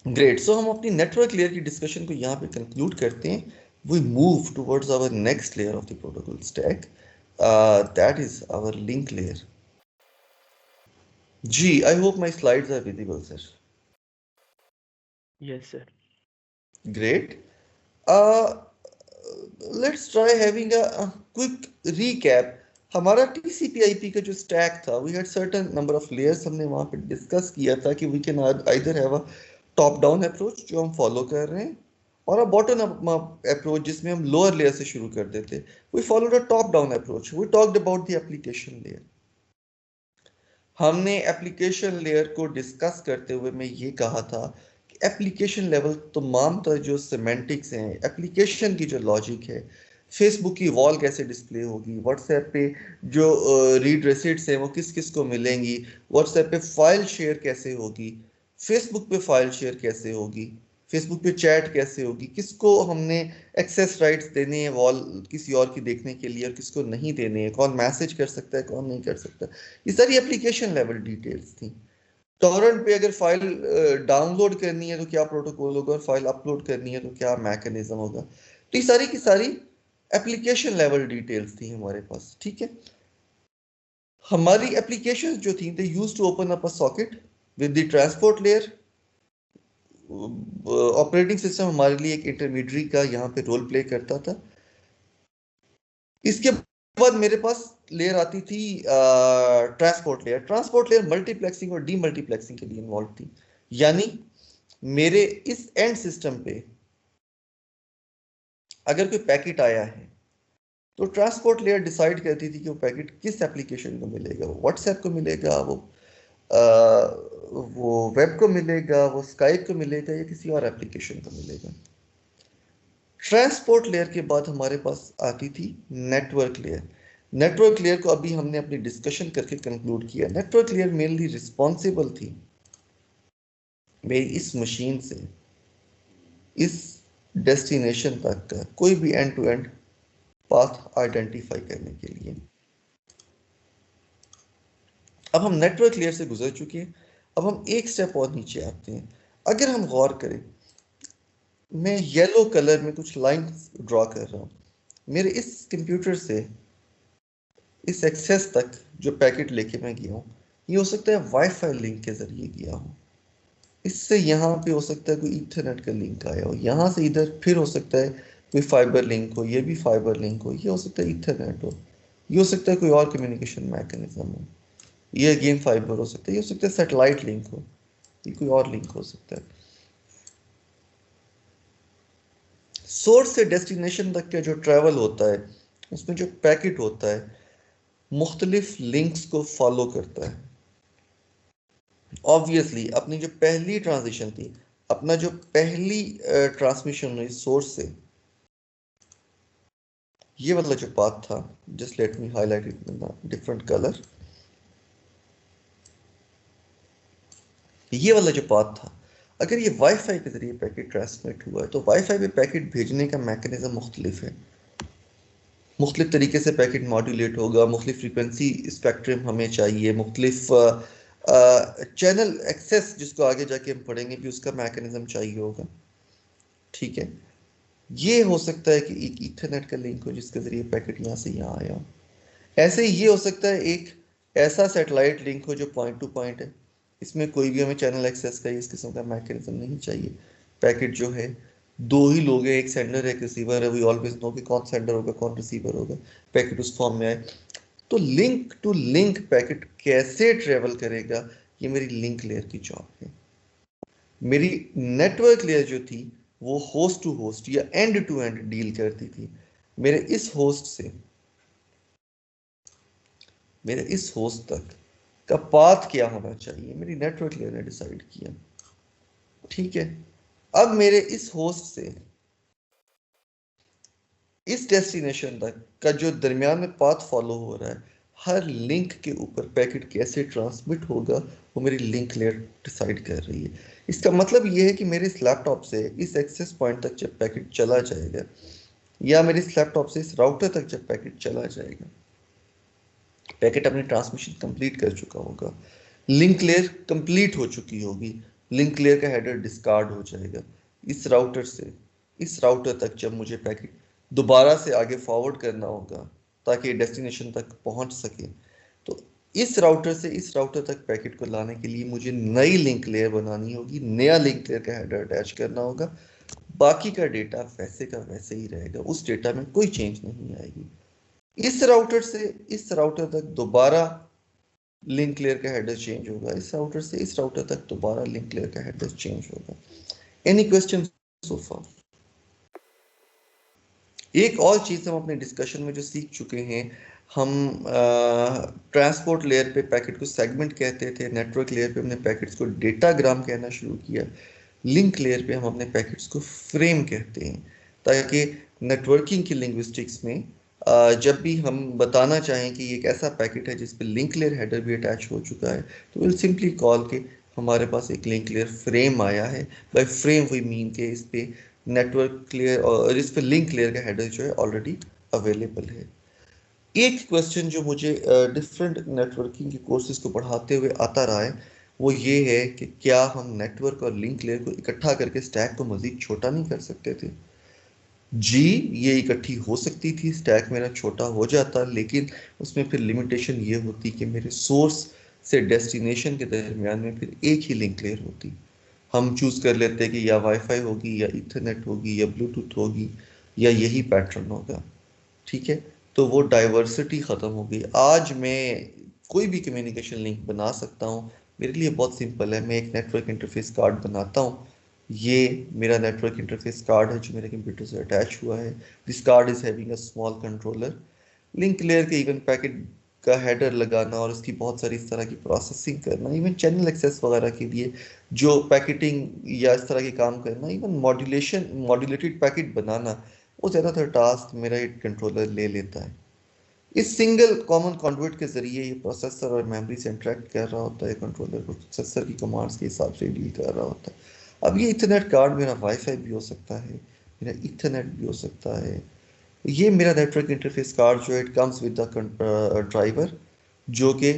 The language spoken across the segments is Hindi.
ग्रेट, सो हम अपनी नेटवर्क लेयर की डिस्कशन को यहाँ पे कंक्लूड करते हैं. We move towards our next layer of the protocol stack, that is our link layer. जी, I hope my slides are visible sir. Yes, sir. Great. Let's try having a quick recap. हमारा TCP/IP का जो स्टैक था, we had certain number of layers. हमने वहाँ पे डिस्कस किया था कि we can either have a top down approach जो हम फॉलो कर रहे हैं, और a bottom up approach जिसमें हम लोअर लेयर से शुरू कर देते. We followed a top down approach. We talked about the application layer. हमने एप्लीकेशन लेयर को डिस्कस करते हुए मैं ये कहा था कि एप्लीकेशन लेवल तमाम तरह जो सिमेंटिक्स हैं, एप्लीकेशन की जो लॉजिक है, फेसबुक की वॉल कैसे डिस्प्ले होगी, व्हाट्सएप पे जो रीड रेसिट्स हैं वो किस किस को मिलेंगी, व्हाट्सएप पे फाइल शेयर कैसे होगी, फेसबुक पे फाइल शेयर कैसे होगी, फेसबुक पे चैट कैसे होगी, किसको हमने एक्सेस राइट्स देने हैं वॉल किसी और की देखने के लिए और किसको नहीं देने हैं, कौन मैसेज कर सकता है कौन नहीं कर सकता. ये सारी एप्लीकेशन लेवल डिटेल्स थी. टॉरेंट पे अगर फाइल डाउनलोड करनी है तो क्या प्रोटोकॉल होगा, और फाइल अपलोड करनी है तो क्या मैकेनिज्म होगा. तो ये सारी की सारी एप्लीकेशन लेवल डिटेल्स थी हमारे पास. ठीक है, हमारी एप्लीकेशंस जो थी they used to open up a socket with the transport layer. Operating system हमारे लिए एक इंटरमीडियरी का यहाँ पे रोल प्ले करता था. इसके बाद मेरे पास लेयर आती थी transport layer. Transport layer multiplexing और डीमल्टीप्लेक्सिंग के लिए इन्वॉल्व थी. यानी मेरे इस एंड सिस्टम पे अगर कोई पैकेट आया है तो ट्रांसपोर्ट लेयर डिसाइड करती थी कि वो पैकेट किस एप्लीकेशन को मिलेगा. वो व्हाट्सएप को मिलेगा, वो वेब को मिलेगा, वो स्काइप को मिलेगा, या किसी और एप्लीकेशन को मिलेगा. ट्रांसपोर्ट लेयर के बाद हमारे पास आती थी नेटवर्क लेयर. नेटवर्क लेयर को अभी हमने अपनी डिस्कशन करके कंक्लूड किया. नेटवर्क लेयर मेनली रिस्पॉन्सिबल थी मेरी इस मशीन से इस डेस्टिनेशन तक का कोई भी end to end path identify करने के लिए. अब हम नेटवर्क लेयर से गुजर चुके हैं, अब हम एक स्टेप और नीचे आते हैं. अगर हम गौर करें, मैं येलो कलर में कुछ लाइंस ड्रॉ कर रहा हूं. मेरे इस कंप्यूटर से इस एक्सेस तक जो पैकेट लेके मैं गया हूँ, ये हो सकता है वाईफाई लिंक के जरिए गया हूँ. इससे यहाँ पे हो सकता है कोई ईथरनेट का लिंक आया हो, यहाँ से इधर फिर हो सकता है कोई फाइबर लिंक हो, ये भी फाइबर लिंक हो, ये हो सकता है ईथरनेट हो, ये हो सकता है कोई और कम्युनिकेशन मैकेनिज्म हो, ये अगेन फाइबर हो सकता है, ये हो सकता है सैटेलाइट लिंक हो, ये कोई और लिंक हो सकता है. सोर्स से डेस्टिनेशन तक का जो ट्रैवल होता है उसमें जो पैकेट होता है मुख्तलिफ लिंक्स को फॉलो करता है. ऑब्वियसली अपनी जो पहली ट्रांजिशन थी, अपना जो पहली ट्रांसमिशन हुई सोर्स से, ये वाला जो पाथ था, just let me highlight it in different colour, ये वाला जो पाथ था, अगर ये वाईफाई के जरिए पैकेट ट्रांसमिट हुआ है तो वाईफाई पे पैकेट भेजने का मैकेनिज्म मुख्तलिफ है. मुख्तलिफ तरीके से पैकेट मॉड्यूलेट होगा, मुख्तलिफ फ्रीक्वेंसी स्पेक्ट्रम हमें चाहिए, मुख्तलिफ चैनल एक्सेस जिसको आगे जाके हम पढ़ेंगे भी उसका मैकेनिज्म चाहिए होगा. ठीक है, ये हो सकता है कि एक ईथरनेट का लिंक हो जिसके जरिए पैकेट यहाँ से यहाँ आया हो. ऐसे ही ये हो सकता है एक ऐसा सैटेलाइट लिंक हो जो पॉइंट टू पॉइंट है, इसमें कोई भी हमें चैनल एक्सेस का इस किस्म का मैकेनिज्म नहीं चाहिए. पैकेट जो है दो ही लोग हैं, एक सेंडर है एक रिसीवर है, वी ऑलवेज नो कि कौन सेंडर होगा कौन रिसीवर होगा, पैकेट उस फॉर्म में आए. तो लिंक टू लिंक पैकेट कैसे ट्रेवल करेगा, ये मेरी लिंक लेयर की जॉब है. मेरी नेटवर्क लेयर जो थी वो होस्ट टू होस्ट या एंड टू एंड डील करती थी. मेरे इस होस्ट से मेरे इस होस्ट तक का पाथ क्या होना चाहिए मेरी नेटवर्क लेयर ने डिसाइड किया. ठीक है, अब मेरे इस होस्ट से इस डेस्टिनेशन तक का जो दरमियान में पाथ फॉलो हो रहा है, हर लिंक के ऊपर पैकेट कैसे ट्रांसमिट होगा वो मेरी लिंक लेयर डिसाइड कर रही है. इसका मतलब ये है कि मेरे इस लैपटॉप से इस एक्सेस पॉइंट तक जब पैकेट चला जाएगा, या मेरे इस लैपटॉप से इस राउटर तक जब पैकेट चला जाएगा, पैकेट अपनी ट्रांसमिशन कंप्लीट कर चुका होगा, लिंक लेयर कंप्लीट हो चुकी होगी, लिंक लेयर का हेडर डिस्कार्ड हो जाएगा। इस राउटर से इस राउटर तक जब मुझे पैकेट दोबारा से आगे फॉरवर्ड करना होगा ताकि डेस्टिनेशन तक पहुंच सके, तो इस राउटर से इस राउटर तक पैकेट को लाने के लिए मुझे नई लिंक लेयर बनानी होगी, नया लिंक लेयर का हेडर अटैच करना होगा। बाकी का डेटा वैसे का वैसे ही रहेगा, उस डेटा में कोई चेंज नहीं आएगी। इस राउटर से इस राउटर तक दोबारा लिंक लेयर का हेडर चेंज होगा, इस राउटर से इस राउटर तक दोबारा लिंक लेयर का हेडर चेंज होगा। एनी क्वेश्चन सो फार? एक और चीज हम अपने डिस्कशन में जो सीख चुके हैं, हम ट्रांसपोर्ट लेयर पे पैकेट को सेगमेंट कहते थे, नेटवर्क लेयर पे हमने पैकेट्स को डेटाग्राम कहना शुरू किया, लिंक लेयर पे हम अपने पैकेट्स को फ्रेम कहते हैं, ताकि नेटवर्किंग की लिंग्विस्टिक्स में जब भी हम बताना चाहें कि ये एक ऐसा पैकेट है जिस पे लिंक लेयर हेडर भी अटैच हो चुका है, तो विल सिंपली कॉल के हमारे पास एक लिंक लेयर फ्रेम आया है। बाय फ्रेम वी मीन के इस पे नेटवर्क लेयर और इस पे लिंक लेयर का हेडर जो है ऑलरेडी अवेलेबल है। एक क्वेश्चन जो मुझे डिफरेंट नेटवर्किंग के कोर्सेज को पढ़ाते हुए आता रहा है, वो ये है कि क्या हम नेटवर्क और लिंक लेयर को इकट्ठा करके स्टैक को मजीद छोटा नहीं कर सकते थे? जी, ये इकट्ठी हो सकती थी, स्टैक मेरा छोटा हो जाता, लेकिन उसमें फिर लिमिटेशन ये होती कि मेरे सोर्स से डेस्टिनेशन के दरमियान में फिर एक ही लिंक लेयर होती। हम चूज कर लेते कि या वाईफाई होगी या इथरनेट होगी या ब्लूटूथ होगी या यही पैटर्न होगा, ठीक है। तो वो डाइवर्सिटी ख़त्म हो गई। आज मैं कोई भी कम्युनिकेशन लिंक बना सकता हूँ। मेरे लिए बहुत सिंपल है, मैं एक नेटवर्क इंटरफेस कार्ड बनाता हूँ, ये मेरा नेटवर्क इंटरफेस कार्ड है जो मेरे कंप्यूटर से अटैच हुआ है। This card is having a small controller. Link layer के इवन पैकेट का हेडर लगाना और उसकी बहुत सारी इस तरह की प्रोसेसिंग करना, इवन चैनल एक्सेस वगैरह के लिए जो पैकेटिंग या इस तरह के काम करना, इवन मॉड्यूलेटेड पैकेट बनाना, वो ज़्यादातर टास्क मेरा एक कंट्रोलर ले लेता है। इस सिंगल कॉमन कॉन्डुइट के जरिए ये प्रोसेसर और मेमोरी से इंटरेक्ट कर रहा होता है, कंट्रोलर प्रोसेसर की कमांड्स के हिसाब से डील कर रहा होता है। अब ये इथरनेट कार्ड मेरा वाईफाई भी हो सकता है, मेरा इथरनेट भी हो सकता है। ये मेरा नेटवर्क इंटरफेस कार्ड जो है, it comes with the driver, जो कि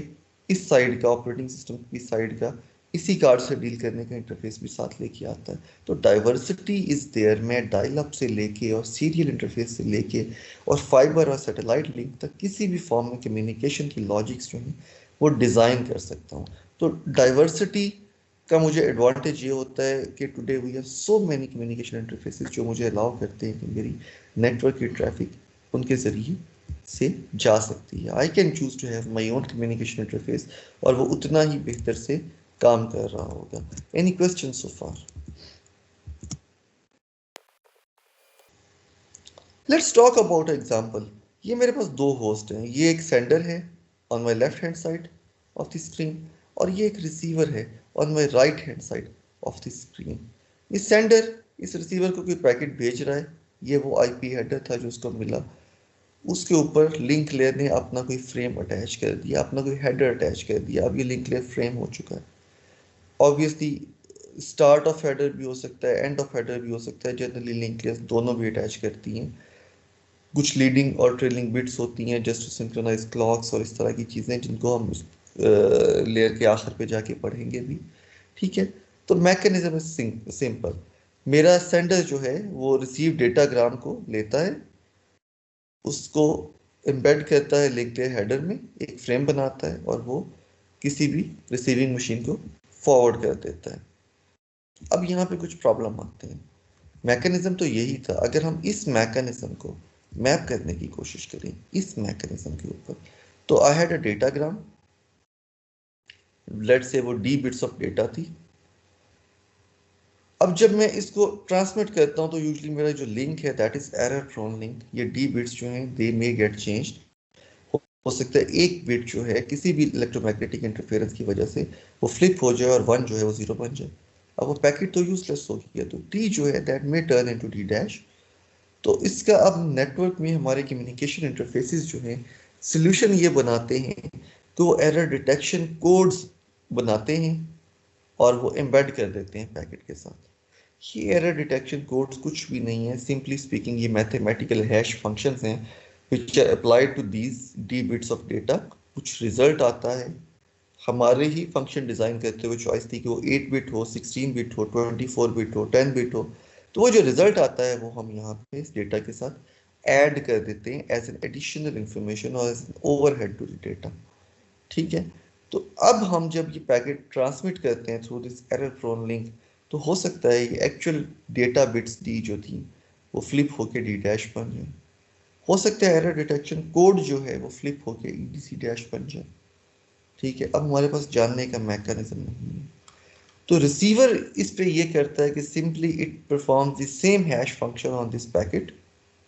इस साइड का ऑपरेटिंग सिस्टम की साइड का इसी कार्ड से डील करने का इंटरफेस भी साथ लेके आता है। तो डाइवर्सिटी इज देयर। मैं डायल अप से लेके और सीरियल इंटरफेस से लेके और फाइबर और सैटेलाइट लिंक तक किसी भी फॉर्म में कम्युनिकेशन की लॉजिक्स जो हैं वो डिज़ाइन कर सकता हूँ। तो डाइवर्सिटी का मुझे एडवांटेज ये होता है कि today we have so many communication interfaces जो मुझे अलाउ करते हैं कि मेरी नेटवर्क की ट्रैफिक उनके ज़रिए से जा सकती है। I can choose to have my own communication interface और वो उतना ही बेहतर से काम कर रहा होगा। Any question so far? Let's talk about example. ये मेरे पास दो होस्ट हैं, ये एक सेंडर है on my left hand side of the screen और ये एक रिसीवर है on my right hand side of the screen. इस सेंडर इस रिसीवर को कोई पैकेट भेज रहा है, ये वो आईपी हेडर था जो उसको मिला, उसके ऊपर लिंक लेयर ने अपना कोई फ्रेम अटैच कर दिया, अपना कोई हेडर अटैच कर दिया। अब ये लिंक लेयर फ्रेम हो चुका है। ऑब्वियसली स्टार्ट ऑफ हेडर भी हो सकता है, एंड ऑफ हेडर भी हो सकता है। जनरली लिंक लेयर दोनों भी अटैच करती हैं। कुछ लीडिंग और ट्रेलिंग बिट्स होती हैं जस्ट टू सिंक्रोनाइज क्लॉक्स और इस तरह की चीज़ें जिनको हम लेयर के आखिर पे जाके पढ़ेंगे भी, ठीक है। तो मैकेनिज्म इज सिंपल। मेरा सेंडर जो है वो रिसीव डेटाग्राम को लेता है, उसको एम्बेड करता है लिंक लेयर हेडर में, एक फ्रेम बनाता है और वो किसी भी रिसीविंग मशीन को फॉरवर्ड कर देता है। अब यहाँ पे कुछ प्रॉब्लम आते हैं। मैकेनिज्म तो यही था, अगर हम इस मैकेनिज्म को मैप करने की कोशिश करें इस मैकेनिज्म के ऊपर, तो I had a datagram, let's say वो डी बिट्स ऑफ डेटा थी। अब जब मैं इसको ट्रांसमिट करता हूँ तो यूजुअली मेरा जो लिंक है that is error prone link. ये डी बिट्स जो हैं दे मे गेट चेंज्ड। हो सकता है एक बिट जो है किसी भी इलेक्ट्रोमैग्नेटिक इंटरफेरेंस की वजह से वो फ्लिप हो जाए और 1 जो है वो 0 बन जाए। अब वो पैकेट तो यूजलेस हो गया, तो टी जो है that may turn into D dash. तो इसका अब नेटवर्क में हमारे कम्युनिकेशन इंटरफेसेस जो हैं सोल्यूशन ये बनाते हैं कि वो एरर डिटेक्शन कोड्स बनाते हैं और वो एम्बेड कर देते हैं पैकेट के साथ। ये एरर डिटेक्शन कोड्स कुछ भी नहीं है, सिंपली स्पीकिंग ये मैथमेटिकल हैश फंक्शंस हैं which are applied to these d bits of data। कुछ रिजल्ट आता है, हमारे ही फंक्शन डिजाइन करते हुए चॉइस थी कि वो 8 बिट हो, 16 बिट हो, 24 बिट हो, 10 बिट हो, तो वो जो रिजल्ट आता है वो हम यहाँ पे इस डेटा के साथ ऐड कर देते हैं एज एन एडिशनल इंफॉर्मेशन और as an overhead to the data. ठीक है, तो अब हम जब ये पैकेट ट्रांसमिट करते हैं through this error prone link, तो हो सकता है ये एक्चुअल डेटा बिट्स डी जो थी वो फ्लिप होके डी डैश बन जाए। हो सकता है एरर डिटेक्शन कोड जो है वो फ्लिप होके ईडीसी डैश बन जाए। ठीक है, अब हमारे पास जानने का मैकेनिज्म नहीं है, तो रिसीवर इस पे ये करता है कि simply it performs the same hash function on this packet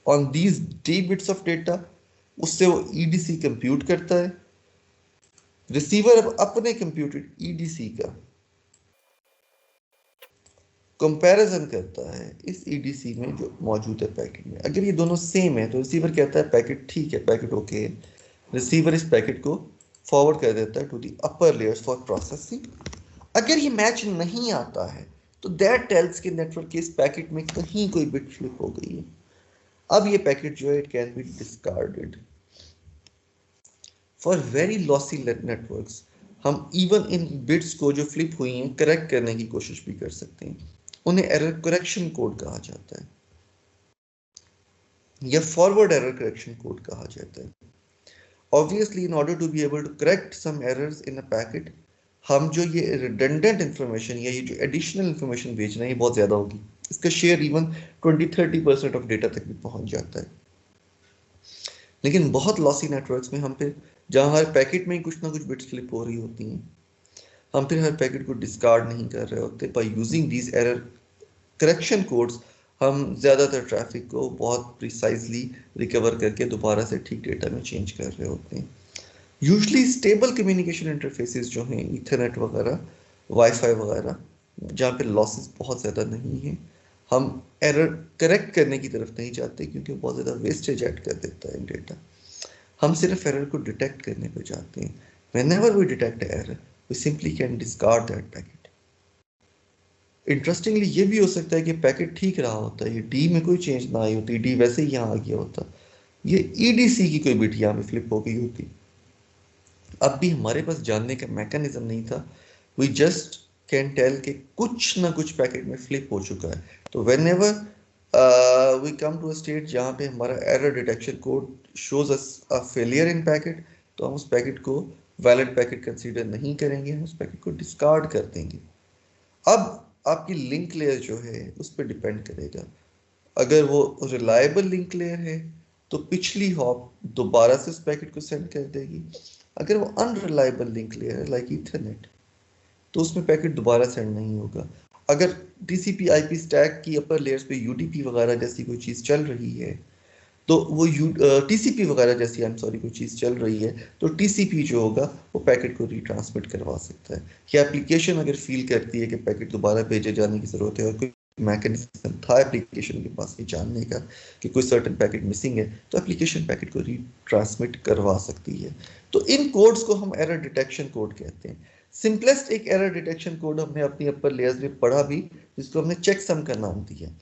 on these D bits of data, उससे वो ईडीसी कंप्यूट करता है। रिसीवर अब अपने कंप्यूटेड ईडीसी का कंपैरिजन करता है इस ईडीसी में जो मौजूद है पैकेट में। अगर ये दोनों सेम है तो रिसीवर कहता है पैकेट ठीक है, पैकेट ओके है। रिसीवर इस पैकेट को फॉरवर्ड कर देता है to the upper layers for processing. अगर ये मैच नहीं आता है तो दैट टेल्स के नेटवर्क के इस पैकेट में कहीं कोई बिट फ्लिप हो गई है। अब ये पैकेट जो है it can be discarded. For very lossy networks हम इवन इन बिट्स को जो फ्लिप हुई हैं करेक्ट करने की कोशिश भी कर सकते हैं। उन्हें एरर करेक्शन कोड कहा जाता है या फॉरवर्ड एरर करेक्शन कोड कहा जाता है। Obviously in order to be able to correct some errors in a packet, हम जो ये रिडंडेंट इंफॉर्मेशन या ये जो एडिशनल इंफॉर्मेशन भेज रहे हैं ये बहुत ज़्यादा होगी। इसका शेयर इवन 20-30% ऑफ डेटा तक भी पहुंच जाता है। लेकिन बहुत लॉसी नेटवर्क्स में हम फिर जहाँ हर पैकेट में ही कुछ ना कुछ बिट्स फ्लिप हो रही होती हैं, हम फिर हर पैकेट को डिस्कार्ड नहीं कर रहे होते। By using these error correction codes हम ज़्यादातर ट्रैफिक को बहुत प्रिसाइजली रिकवर करके दोबारा से ठीक डेटा में चेंज कर रहे होते हैं। यूजली स्टेबल कम्युनिकेशन इंटरफेसेस जो हैं ईथरनेट वगैरह, वाईफाई वगैरह, जहाँ पे लॉसेस बहुत ज़्यादा नहीं है, हम एरर करेक्ट करने की तरफ नहीं जाते क्योंकि बहुत ज़्यादा वेस्टेज ऐड कर देता है डेटा। हम सिर्फ एरर को डिटेक्ट करने पर जाते हैं। whenever we detect an error we simply can discard that packet। Interestingly ये भी हो सकता है कि पैकेट ठीक रहा होता है, ये डी में कोई चेंज ना आई होती, डी वैसे ही यहाँ आ गया होता, ये ईडीसी की कोई बिट यहाँ पे फ्लिप हो गई होती। अब भी हमारे पास जानने का मैकेनिज्म नहीं था, वी जस्ट कैन टेल कि कुछ ना कुछ पैकेट में फ्लिप हो चुका है। तो whenever we come to a state जहाँ पे हमारा error detection code shows a failure in packet, तो हम उस पैकेट को वैलिड पैकेट कंसीडर नहीं करेंगे, हम उस पैकेट को डिस्कार्ड कर देंगे। अब आपकी लिंक लेयर जो है उस पर डिपेंड करेगा। अगर वो रिलायबल लिंक लेयर है तो पिछली हॉप दोबारा से उस पैकेट को सेंड कर देगी। अगर वो अनरिलायबल लिंक लेयर है लाइक ईथरनेट तो उसमें पैकेट दोबारा सेंड नहीं होगा। अगर टीसीपी आईपी स्टैक की अपर लेयर्स पे यूडीपी वगैरह जैसी कोई चीज़ चल रही है तो वो टीसीपी वगैरह जैसी कोई चीज़ चल रही है तो टीसीपी जो होगा वो पैकेट को रिट्रांसमिट करवा सकता है। या एप्लीकेशन अगर फील करती है कि पैकेट दोबारा भेजे जाने की ज़रूरत है और कोई मैकेनिज्म था एप्लीकेशन के पास ये जानने का कि कोई सर्टेन पैकेट मिसिंग है, तो एप्लीकेशन पैकेट को रिट्रांसमिट करवा सकती है। तो इन कोड्स को हम एरर डिटेक्शन कोड कहते हैं। सिंपलेस्ट एक एरर डिटेक्शन कोड हमने अपनी अपर लेयर्स में पढ़ा भी, जिसको हमने चेक सम का नाम दिया।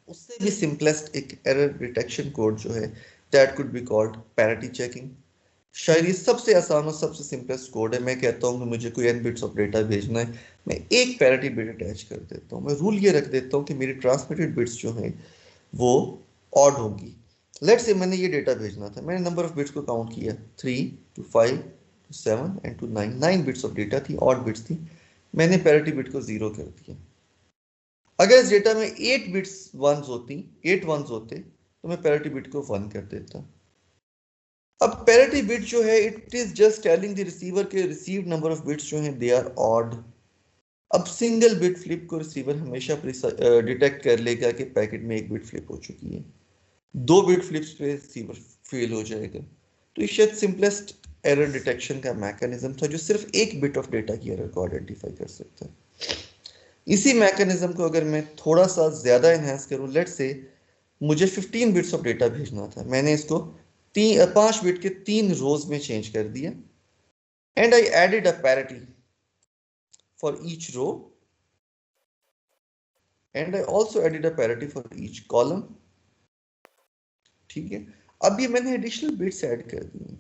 उससे भी सिंपलेस्ट एक एरर डिटेक्शन कोड जो है that could be called parity checking. शायद ये सबसे आसान और सबसे सिंपलेस्ट कोड है। मैं कहता हूँ कि मुझे कोई n बिट्स ऑफ डेटा भेजना है, मैं एक पैरिटी बिट अटैच कर देता हूँ। मैं रूल ये रख देता हूँ कि मेरी ट्रांसमिटेड बिट्स जो हैं वो ऑड होंगी। लेट्स से मैंने ये डेटा भेजना था, मैंने नंबर ऑफ बिट्स को काउंट किया 3 to 5 to 7 and to 9, 9 bits of data थी, ऑड बिट्स थी। मैंने पैरिटी बिट को 0 कर दिया। अगर इस डेटा में 8 बिट्स वंस होती, 8 वंस होते तो मैं पैरिटी बिट को 1 कर देता। अब पैरिटी बिट जो है it is just telling the receiver के रिसीव्ड नंबर ऑफ बिट्स जो हैं दे आर ऑड। अब सिंगल बिट फ्लिप को रिसीवर हमेशा डिटेक्ट कर लेगा कि पैकेट में एक बिट फ्लिप हो चुकी है। 2 बिट फ्लिप्स पे रिसीवर फेल हो जाएगा। तो ये शायद सिंपलेस्ट एरर डिटेक्शन का मैकेनिज्म था जो सिर्फ एक बिट ऑफ डेटा की एरर को आइडेंटिफाई कर सकता है। इसी मैकेनिज्म को अगर मैं थोड़ा सा ज्यादा एनहांस करूं, लेट्स से मुझे 15 बिट्स ऑफ डेटा भेजना था, मैंने इसको 5 बिट के 3 रोज में चेंज कर दिया and I added a parity for each row and I also added a parity for each column. ठीक है, अब ये मैंने एडिशनल बिट्स ऐड कर दिए।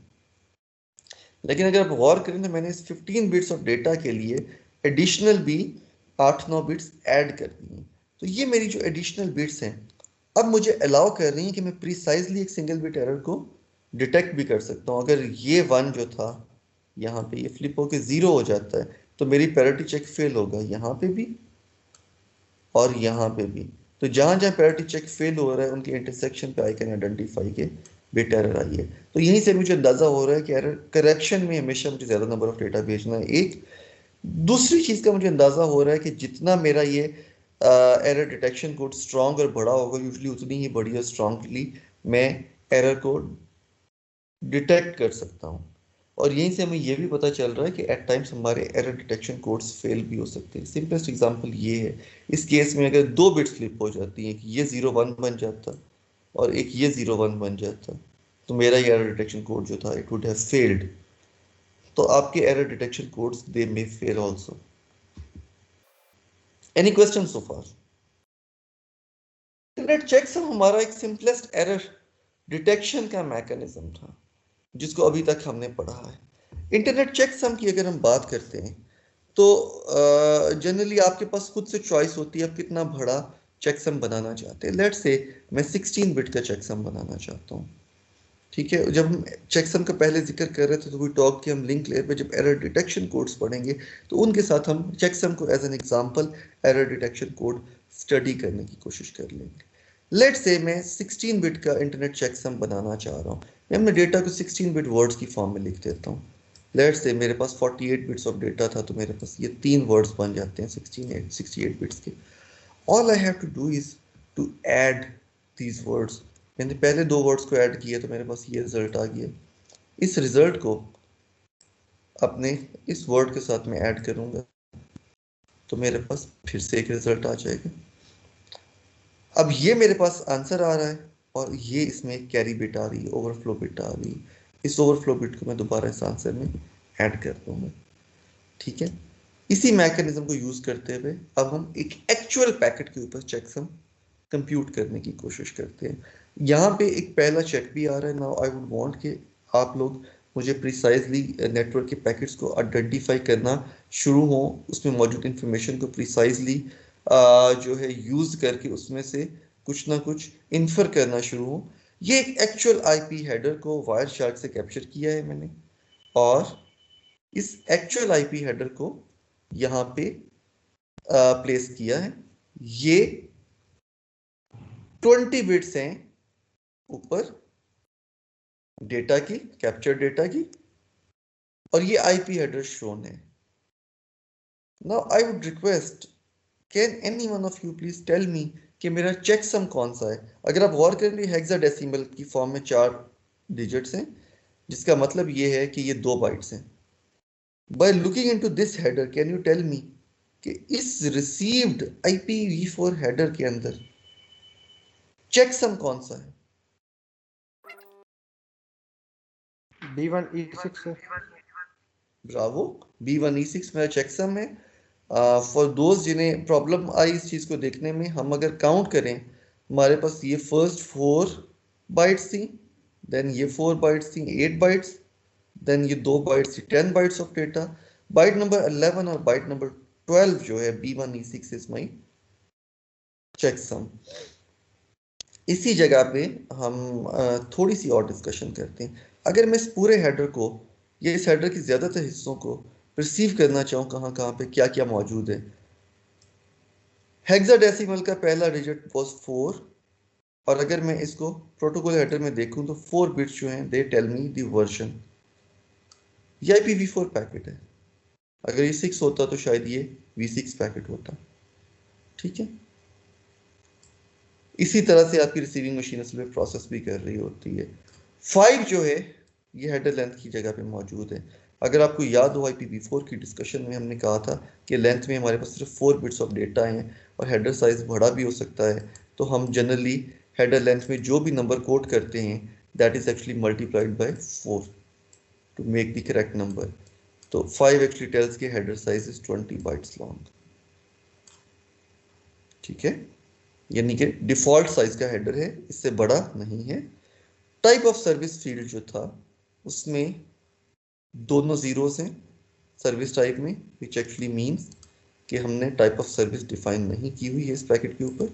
लेकिन अगर आप गौर करें तो मैंने इस 15 बिट्स ऑफ डेटा के लिए एडिशनल भी 8-9 बिट्स ऐड कर दी हैं। तो ये मेरी जो एडिशनल बिट्स हैं अब मुझे अलाउ कर रही हैं कि मैं प्रिसाइजली एक सिंगल बिट एरर को डिटेक्ट भी कर सकता हूँ। अगर ये 1 जो था यहाँ पे ये फ्लिप होके 0 हो जाता है तो मेरी पैरिटी चेक फेल होगा यहाँ पे भी और यहाँ पे भी। तो जहां जहां पैरिटी चेक फेल हो रहा है उनके इंटरसेक्शन पे आई कैन आइडेंटिफाई के बिट एरर आई है। तो यहीं से मुझे अंदाजा हो रहा है कि एरर करेक्शन में हमेशा मुझे ज्यादा नंबर ऑफ डेटा भेजना है। एक दूसरी चीज का मुझे अंदाजा हो रहा है कि जितना मेरा ये एरर डिटेक्शन कोड स्ट्रांग और बड़ा होगा यूजली उतनी ही बड़ी और स्ट्रांगली मैं एरर को डिटेक्ट कर सकता हूँ। और यहीं से हमें यह भी पता चल रहा है कि एट टाइम्स हमारे एरर डिटेक्शन कोड्स फेल भी हो सकते हैं। सिंपलेस्ट एग्जांपल ये है, इस केस में अगर दो बिट्स फ्लिप हो जाती हैं कि ये 0-1 बन जाता और एक ये 0-1 बन जाता तो मेरा ये एरर डिटेक्शन कोड जो था इट वुड हैव फेल्ड। तो आपके error detection codes they may fail also. Any question so far? Internet checksum हमारा एक सिंपलेस्ट एरर डिटेक्शन का मैकेनिज्म था जिसको अभी तक हमने पढ़ा है। इंटरनेट चेकसम की अगर हम बात करते हैं तो जनरली आपके पास खुद से चॉइस होती है आप कितना बड़ा चेकसम बनाना चाहते हैं। लेट्स से मैं 16 बिट का चेकसम बनाना चाहता हूँ। ठीक है, जब हम चेकसम का पहले जिक्र कर रहे थे तो वी टॉक कि हम लिंक लेयर पे जब एरर डिटेक्शन कोड्स पढ़ेंगे तो उनके साथ हम चेकसम को as an example error detection code study करने की कोशिश कर लेंगे। लेट्स से मैं 16 बिट का इंटरनेट चेकसम बनाना चाह रहा हूँ। मैं अपने डेटा को 16 बिट वर्ड्स की फॉर्म में लिख देता हूँ। लेट्स से मेरे पास 48 बिट्स ऑफ डेटा था तो मेरे पास ये 3 वर्ड्स बन जाते हैं 68 बिट्स के। All I have to do is to add these words. मैंने पहले दो वर्ड्स को ऐड किया तो मेरे पास ये रिजल्ट आ गया। इस रिजल्ट को अपने इस वर्ड के साथ में ऐड करूंगा तो मेरे पास फिर से एक रिजल्ट आ जाएगा। अब ये मेरे पास आंसर आ रहा है और ये इसमें एक कैरी बिट आ रही है, ओवरफ्लो बिट आ रही है। इस ओवरफ्लो बिट को मैं दोबारा इस आंसर में ऐड कर दूंगा। ठीक है, इसी मैकेनिज्म को यूज करते हुए अब हम एक एक्चुअल पैकेट के ऊपर चेकसम कंप्यूट करने की कोशिश करते हैं। यहाँ पे एक पहला चेक भी आ रहा है। नाउ आई वुड वांट कि आप लोग मुझे प्रिसाइजली नेटवर्क के पैकेट्स को आइडेंटिफाई करना शुरू हो, उसमें मौजूद इंफॉर्मेशन को प्रिसाइजली जो है यूज करके उसमें से कुछ ना कुछ इन्फर करना शुरू हो। ये एक एक्चुअल आईपी हेडर को वायर शार्क से कैप्चर किया है मैंने और इस एक्चुअल आईपी हेडर को यहाँ पे प्लेस किया है। ये 20 बिट्स हैं ऊपर डेटा की, कैप्चर डेटा की, और ये आईपी हेडर शोन है। Now I would request can any one of you please tell me कि मेरा चेकसम कौन सा है। अगर आप गौर करेंगे हेक्साडेसिमल की फॉर्म में 4 डिजिट्स हैं जिसका मतलब ये है कि ये 2 बाइट्स हैं। By looking into this header can you tell me कि इस रिसीव्ड IPv4 हेडर के अंदर चेकसम कौन सा है? B1E6 है। ब्रावो, B1E6 मेरा चेकसम है। फॉर दोज जिन्हें प्रॉब्लम आई इस चीज़ को देखने में, हम अगर काउंट करें हमारे पास ये फर्स्ट 4 बाइट्स थी, देन ये 4 बाइट्स थी 8 बाइट्स, देन ये 2 बाइट्स थी 10 bytes of data. Byte number 11 और बाइट नंबर 12 जो है B1E6 इज माई चेकसम। इसी जगह पे हम थोड़ी सी और डिस्कशन करते हैं। अगर मैं इस पूरे हेडर को या इस हेडर के ज़्यादातर हिस्सों को परसीव करना चाहूँ कहाँ कहाँ पे क्या क्या मौजूद है। हेक्साडेसिमल का पहला डिजिट वाज 4 और अगर मैं इसको प्रोटोकॉल हेडर में देखूं तो 4 बिट्स जो हैं they tell me the version. ये IPv4 पैकेट है, अगर ये 6 होता तो शायद ये V6 पैकेट होता। ठीक है, इसी तरह से आपकी रिसीविंग मशीन असल में प्रोसेस भी कर रही होती है। 5 जो है ये हेडर लेंथ की जगह पे मौजूद है। अगर आपको याद हो IPv4 की डिस्कशन में हमने कहा था कि लेंथ में हमारे पास सिर्फ 4 बिट्स ऑफ डेटा हैं और हेडर साइज बड़ा भी हो सकता है, तो हम जनरली हेडर लेंथ में जो भी नंबर कोड करते हैं that is actually multiplied by 4 to make the correct number. तो 5 एक्चुअली टेल्स के header size is 20 bytes long. ठीक है, यानी कि डिफॉल्ट साइज का हेडर है, इससे बड़ा नहीं है। टाइप ऑफ सर्विस फील्ड जो था उसमें दोनों जीरोस हैं सर्विस टाइप में, विच एक्चुअली मीन्स कि हमने टाइप ऑफ सर्विस डिफाइन नहीं की हुई है इस पैकेट के ऊपर।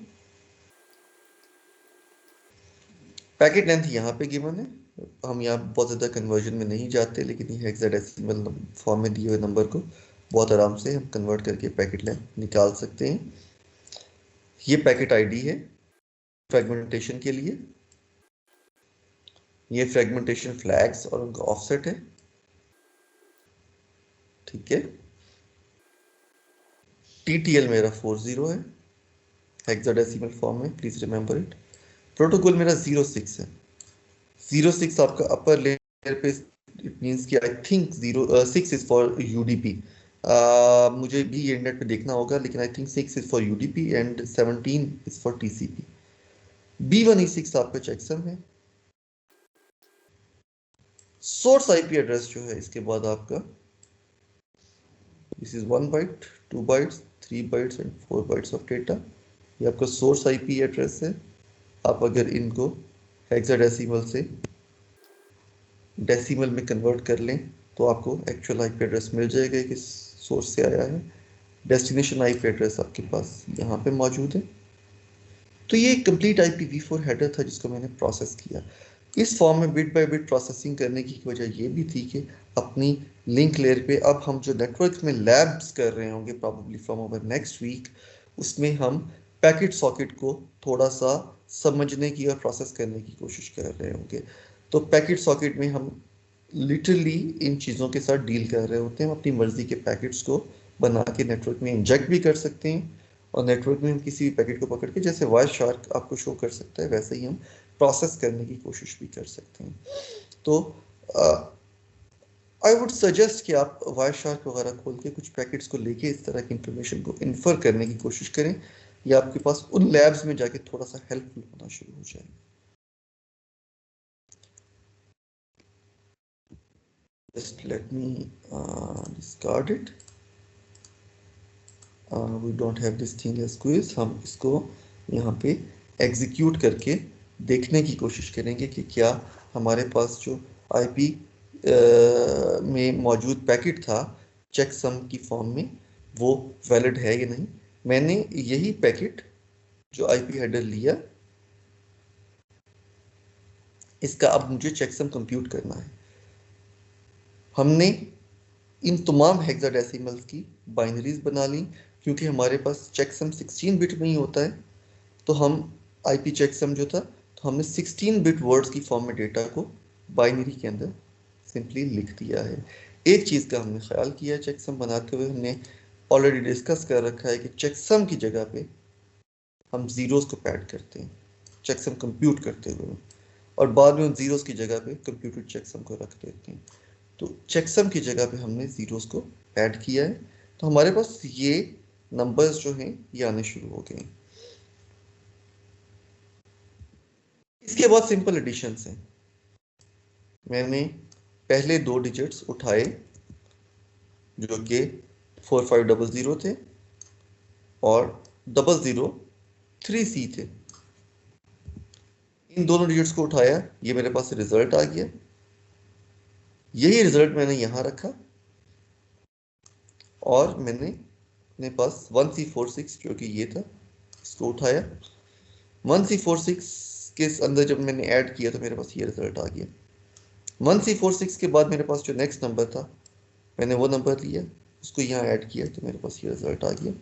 पैकेट लेंथ यहाँ पे गिवन है, हम यहाँ बहुत ज़्यादा कन्वर्जन में नहीं जाते, लेकिन ये हेक्साडेसिमल फॉर्म में दिए हुए नंबर को बहुत आराम से हम कन्वर्ट करके पैकेट लेंथ निकाल सकते हैं। ये पैकेट आईडी है फ्रेगमेंटेशन के लिए, ये फ्रेगमेंटेशन फ्लैग्स और उनका ऑफसेट है, ठीक है। TTL मेरा 40 है हेक्साडेसिमल फॉर्म में, प्लीज रिमेंबर इट। प्रोटोकॉल मेरा 06 है। 06 आपका अपर लेयर पे, इट मींस कि I think 06 is for UDP। मुझे भी ये नेट पे देखना होगा, लेकिन I think 6 is for UDP and 17 is for TCP। B1E6 आपका चेकसम है। सोर्स IP एड्रेस जो है इसके बाद आपका, this is 1 byte, 2 bytes, 3 bytes and 4 bytes of data. ये आपका सोर्स IP एड्रेस है। आप अगर इनको हेक्साडेसिमल से डेसिमल में कन्वर्ट कर लें तो आपको एक्चुअल IP एड्रेस मिल जाएगा कि सोर्स से आया है। डेस्टिनेशन IP एड्रेस आपके पास यहाँ पे मौजूद है। तो ये कंप्लीट IPv4 हेडर था जिसको मैंने प्रोसेस किया। इस फॉर्म में बिट बाय बिट प्रोसेसिंग करने की वजह ये भी थी कि अपनी लिंक लेयर पे अब हम जो नेटवर्क में लैब्स कर रहे होंगे probably from our next week, उसमें हम पैकेट सॉकेट को थोड़ा सा समझने की और प्रोसेस करने की कोशिश कर रहे होंगे। तो पैकेट सॉकेट में हम लिटरली इन चीज़ों के साथ डील कर रहे होते हैं। हम अपनी मर्जी के पैकेट्स को बना के नेटवर्क में इंजेक्ट भी कर सकते हैं, और नेटवर्क में हम किसी भी पैकेट को पकड़ के, जैसे वायर शार्क आपको शो कर सकता है, वैसे ही हम प्रोसेस करने की कोशिश भी कर सकते हैं। तो आई वुड सजेस्ट कि आप वायर शार्क वगैरह खोल के कुछ पैकेट्स को लेके इस तरह की इंफॉर्मेशन को इन्फर करने की कोशिश करें, या आपके पास उन लैब्स में जाके थोड़ा सा हेल्पफुल होना शुरू हो जाए। Just let me discard it. We don't have this thing as quiz। हम इसको यहाँ पे एग्जीक्यूट करके देखने की कोशिश करेंगे कि क्या हमारे पास जो IP में मौजूद पैकेट था चेकसम की फॉर्म में, वो वैलिड है या नहीं। मैंने यही पैकेट जो IP हेडर लिया, इसका अब मुझे चेकसम कंप्यूट करना है। हमने इन तमाम हेक्साडेसिमल्स की बाइनरीज बना ली, क्योंकि हमारे पास चेकसम 16 बिट में ही होता है। तो हम IP चेकसम जो था, तो हमने 16 बिट वर्ड्स की फॉर्म में डेटा को बाइनरी के अंदर सिंपली लिख दिया है। एक चीज़ का हमने ख्याल किया है चेकसम बनाते हुए, हमने ऑलरेडी डिस्कस कर रखा है कि चेकसम की जगह पे हम जीरोस को पैड करते हैं चेकसम कंप्यूट करते हुए, और बाद में उन जीरोस की जगह पे कंप्यूटेड चेकसम को रख देते हैं। तो चेकसम की जगह पे हमने जीरोस को ऐड किया है, तो हमारे पास ये नंबर्स जो हैं ये आने शुरू हो गए। इसके बाद सिंपल एडिशन है। मैंने पहले 2 डिजिट्स उठाए जो कि 4500 थे और 003C थे। इन दोनों डिजिट्स को उठाया, ये मेरे पास रिजल्ट आ गया। यही रिजल्ट मैंने यहां रखा, और मैंने अपने पास 1C46 जो कि ये था, इसको उठाया। 1C46 के अंदर जब मैंने ऐड किया तो मेरे पास ये रिजल्ट आ गया। 1C46 के बाद मेरे पास जो नेक्स्ट नंबर था, मैंने वो नंबर लिया, उसको यहाँ ऐड किया, तो मेरे पास ये रिजल्ट आ गया।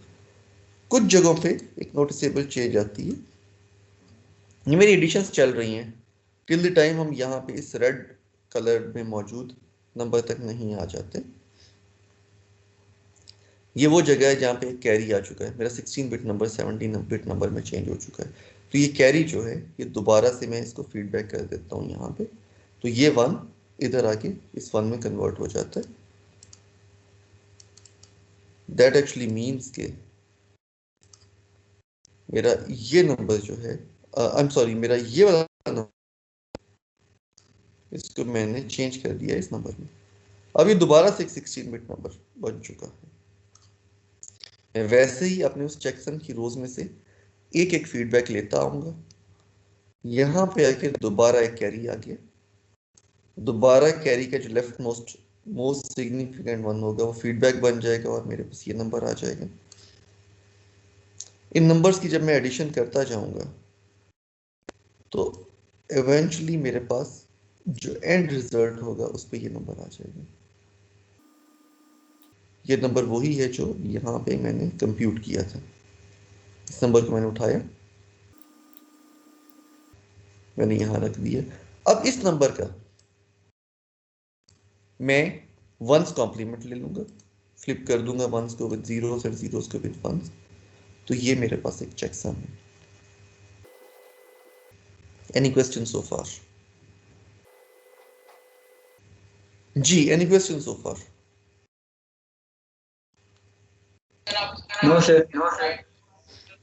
कुछ जगहों पे एक नोटिसेबल चेंज आती है। ये मेरी एडिशंस चल रही हैं टिल द टाइम हम यहाँ पे इस रेड कलर में मौजूद नंबर तक नहीं आ जाते। ये वो जगह है जहाँ पे कैरी आ चुका है, मेरा 16 बिट नंबर 17 बिट नंबर में चेंज हो चुका है। तो ये कैरी जो है, ये दोबारा से मैं इसको फीडबैक कर देता हूँ यहाँ पे, तो ये 1 इधर आके इस 1 में कन्वर्ट हो जाता है। दैट एक्चुअली मीन्स के मेरा ये नंबर जो है, आई एम सॉरी, मेरा ये वाला नंबर, इसको मैंने चेंज कर दिया इस नंबर में। अभी दोबारा से एक 16 बिट नंबर बन चुका है। मैं वैसे ही अपने उस चेकसम की रोज में से एक एक फीडबैक लेता आऊंगा। यहाँ पे आके दोबारा एक कैरी आ गया। दोबारा कैरी का जो left most most significant one होगा, वो फीडबैक बन जाएगा और मेरे पास ये नंबर आ जाएगा। इन नंबर्स की जब मैं एडिशन करता जाऊंगा तो इवेंचुअली मेरे पास जो एंड रिजल्ट होगा उस पर ये नंबर आ जाएगा। ये नंबर वही है जो यहाँ पे मैंने कंप्यूट किया था। इस नंबर को मैंने उठाया, मैंने यहाँ रख दिया। अब इस नंबर का मैं वंस कॉम्प्लीमेंट ले लूंगा, फ्लिप कर दूंगा वंस को विद जीरोस और जीरोस को विद वंस, तो ये मेरे पास एक चेकसम है। Any question so far? जी, any question so far? No sir.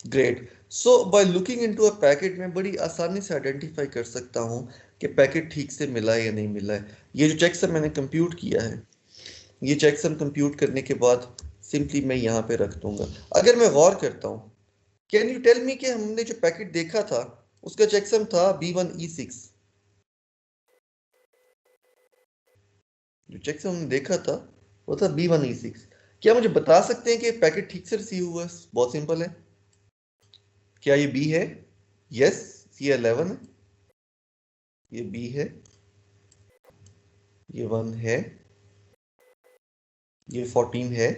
Great. So by looking into a packet में बड़ी आसानी से आइडेंटिफाई कर सकता हूं कि पैकेट ठीक से मिला है या नहीं मिला है। ये जो चेकसम मैंने कंप्यूट किया है, ये चेकसम कंप्यूट करने के बाद सिंपली मैं यहाँ पे रख दूंगा। अगर मैं गौर करता हूँ, कैन यू टेल मी कि हमने जो पैकेट देखा था उसका चेकसम था B1E6। जो चेकसम हमने देखा था वो था B1E6। क्या मुझे बता सकते हैं कि पैकेट ठीक से रिसीव हुआ है? बहुत सिंपल है। क्या ये B है? यस, ये 11 है, ये B है, ये 1 है, ये 14 है,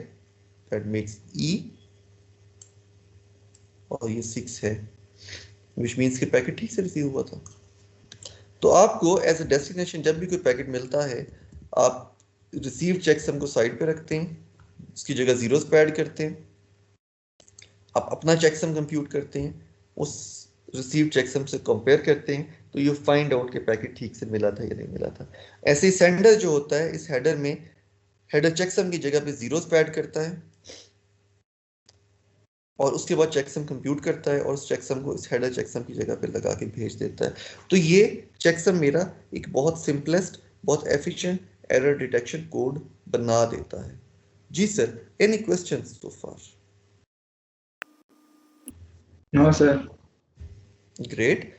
दैट मेक्स E, और ये 6 है, विच मीन्स कि पैकेट ठीक से रिसीव हुआ था। तो आपको एज अ डेस्टिनेशन जब भी कोई पैकेट मिलता है, आप रिसीव चेकसम को साइड पे रखते हैं, उसकी जगह जीरोस पे ऐड करते हैं, आप अपना चेकसम कंप्यूट करते हैं, उस रिसीव चेकसम से कंपेयर करते हैं, तो यू फाइंड आउट कि पैकेट ठीक से मिला था या नहीं मिला था। ऐसे ही सेंडर जो होता है, इस हेडर में हेडर चेकसम की जगह पे जीरोस पे ऐड करता है और उसके बाद चेकसम कंप्यूट करता है और उस चेकसम को इस हेडर चेकसम की जगह पे लगा के भेज देता है। तो ये चेकसम मेरा एक बहुत सिंपलेस्ट, बहुत एफिशिएंट एरर डिटेक्शन कोड बना देता है। जी sir, any questions so far? No sir. Great.